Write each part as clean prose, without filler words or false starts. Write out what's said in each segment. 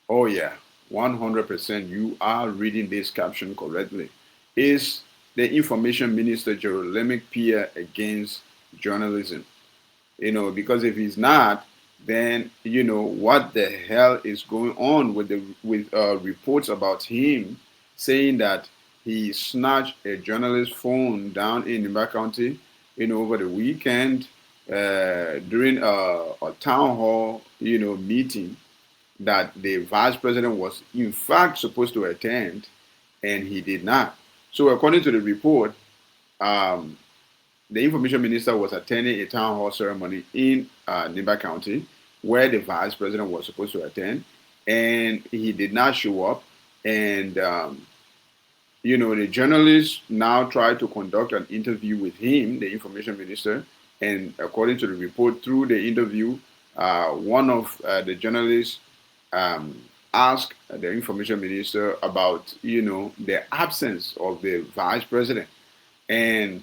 Oh yeah, 100%. You are reading this caption correctly. Is the information minister Jerolinmek Piah against journalism? Because if he's not, then what the hell is going on with the with reports about him saying that he snatched a journalist's phone down in Nimba County, over the weekend during a town hall, meeting that the vice president was in fact supposed to attend, and he did not. So according to the report, um, the information minister was attending a town hall ceremony in Nimba County where the vice president was supposed to attend, and he did not show up. And the journalists now tried to conduct an interview with him, the information minister. And according to the report, through the interview, one of the journalists um, asked the information minister about, the absence of the vice president. And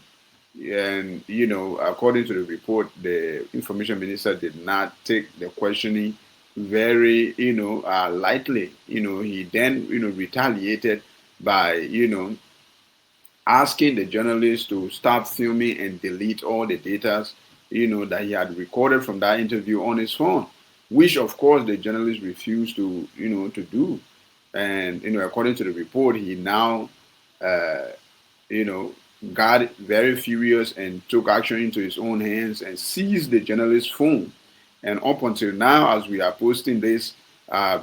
according to the report, the information minister did not take the questioning very lightly. He then retaliated by asking the journalist to stop filming and delete all the data that he had recorded from that interview on his phone, which of course the journalist refused to do. And according to the report, he now uh, you know, got very furious and took action into his own hands and seized the journalist's phone. And up until now, as we are posting this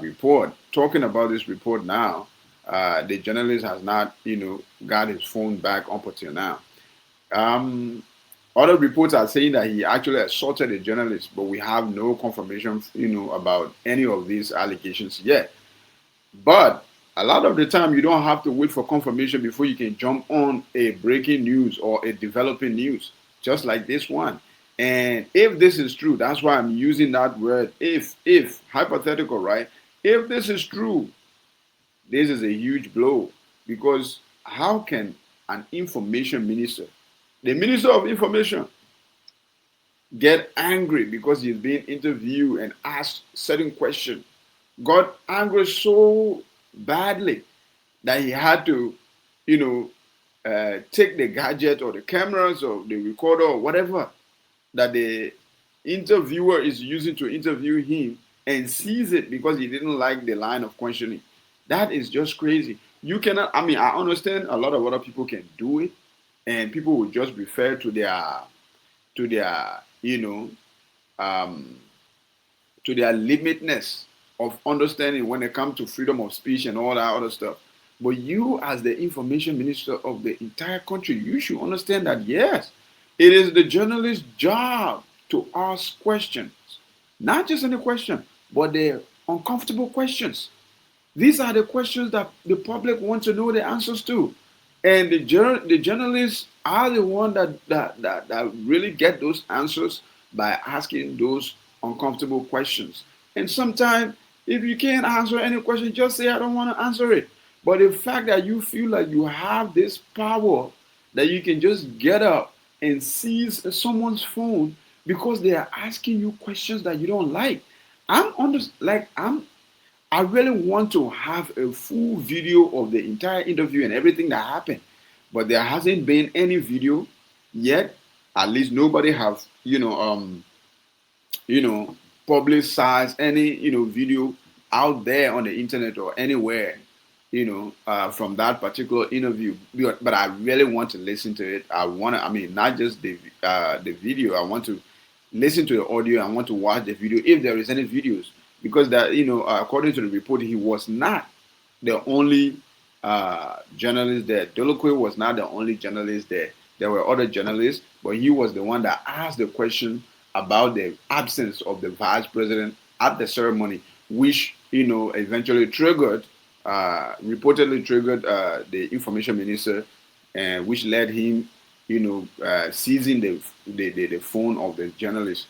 report, talking about this report now, the journalist has not, got his phone back up until now. Um, Other reports are saying that he actually assaulted a journalist, but we have no confirmation, about any of these allegations yet. But a lot of the time, you don't have to wait for confirmation before you can jump on a breaking news or a developing news, just like this one. And if this is true, that's why I'm using that word if, hypothetical, right? If this is true, this is a huge blow because how can an information minister, the minister of information, get angry because he's being interviewed and asked certain questions, got angry so badly that he had to, you know, take the gadget or the cameras or the recorder or whatever that the interviewer is using to interview him and seize it because he didn't like the line of questioning. That is just crazy. You cannot, I mean, I understand a lot of other people can do it and people will just refer to their, you know, um, to their limitness of understanding when it comes to freedom of speech and all that other stuff. But you, as the information minister of the entire country, you should understand that yes, it is the journalist's job to ask questions, not just any question, but the uncomfortable questions. These are the questions that the public wants to know the answers to. And the journalists are the one that really get those answers by asking those uncomfortable questions. And sometimes, if you can't answer any question, just say, I don't want to answer it. But the fact that you feel like you have this power that you can just get up and seize someone's phone because they are asking you questions that you don't like. I'm under, like I really want to have a full video of the entire interview and everything that happened, but there hasn't been any video yet. At least nobody have you know publicized any video out there on the internet or anywhere from that particular interview. But I really want to listen to it. I want to. I mean, not just the video. I want to listen to the audio. I want to watch the video if there is any videos because that according to the report, he was not the only journalist there. Dolokwe was not the only journalist there. There were other journalists, but he was the one that asked the question about the absence of the vice president at the ceremony, which eventually triggered, reportedly triggered the information minister, and which led him, seizing the phone of the journalist.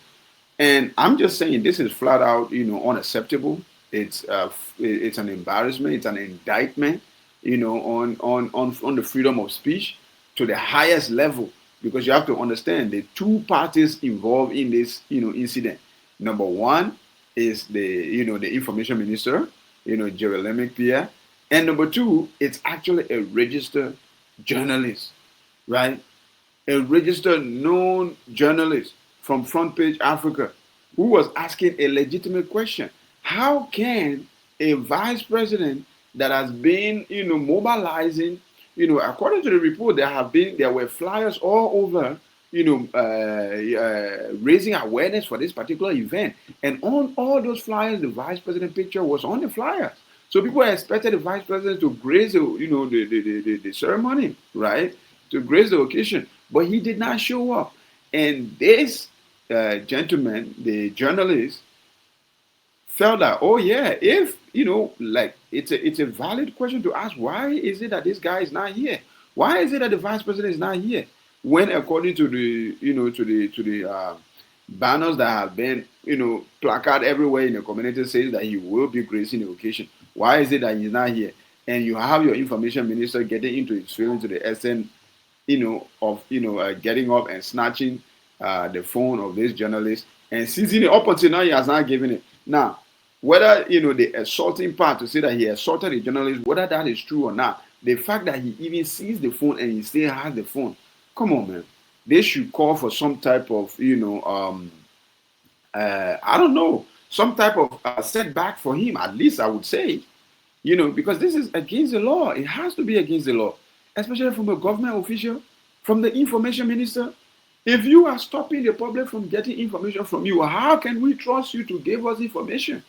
And I'm just saying this is flat out, unacceptable. It's an embarrassment. It's an indictment, on the freedom of speech to the highest level because you have to understand the two parties involved in this, incident. Number one is the information minister, Jerolinmek Piah. And number two, it's actually a registered journalist, right? A registered known journalist from Front Page Africa who was asking a legitimate question. How can a vice president that has been, mobilizing, according to the report, there were flyers all over, raising awareness for this particular event. And on all those flyers, the vice president picture was on the flyers. So people expected the vice president to grace the ceremony, right? To grace the occasion. But he did not show up. And this gentleman, the journalist, felt that, oh yeah, if like it's a valid question to ask, why is it that this guy is not here? Why is it that the vice president is not here? When according to the banners that have been placard everywhere in the community says that he will be gracing the occasion. Why is it that he's not here? And you have your information minister getting into his feelings to the extent of getting up and snatching the phone of this journalist and seizing it. Up until now, he has not given it. Now, whether the assaulting part to say that he assaulted the journalist, whether that is true or not, the fact that he even sees the phone and he still has the phone, come on, man. They should call for some type of I don't know, some type of setback for him. At least I would say, because this is against the law. It has to be against the law, especially from a government official, from the information minister. If you are stopping the public from getting information from you, how can we trust you to give us information?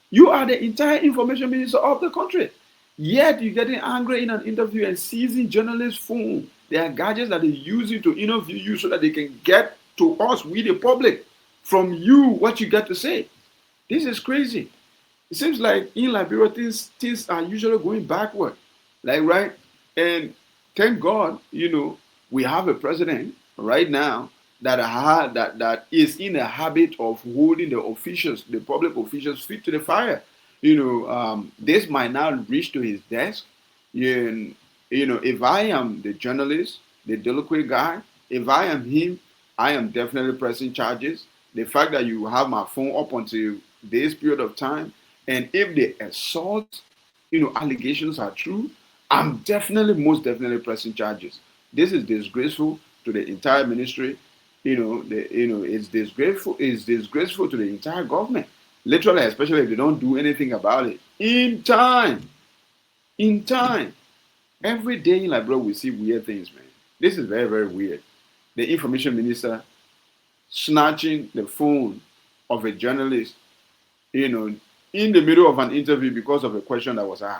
You are the entire information minister of the country. Yet you're getting angry in an interview and seizing journalists' phone. There are gadgets that they use you to interview you so that they can get to us, we the public, from you what you got to say. This is crazy. It seems like in Liberia things are usually going backward. Like, right? And thank God, we have a president right now that is in the habit of holding the public officials' feet to the fire. This might not reach to his desk. If I am the journalist, the delinquent guy, if I am him, I am definitely pressing charges. The fact that you have my phone up until this period of time, and if the assault, allegations are true, I'm most definitely pressing charges. This is disgraceful to the entire ministry. It's disgraceful to the entire government. Literally, especially if they don't do anything about it in time. In time. Every day in Liberia, we see weird things, man. This is very, very weird. The information minister snatching the phone of a journalist, in the middle of an interview because of a question that was asked.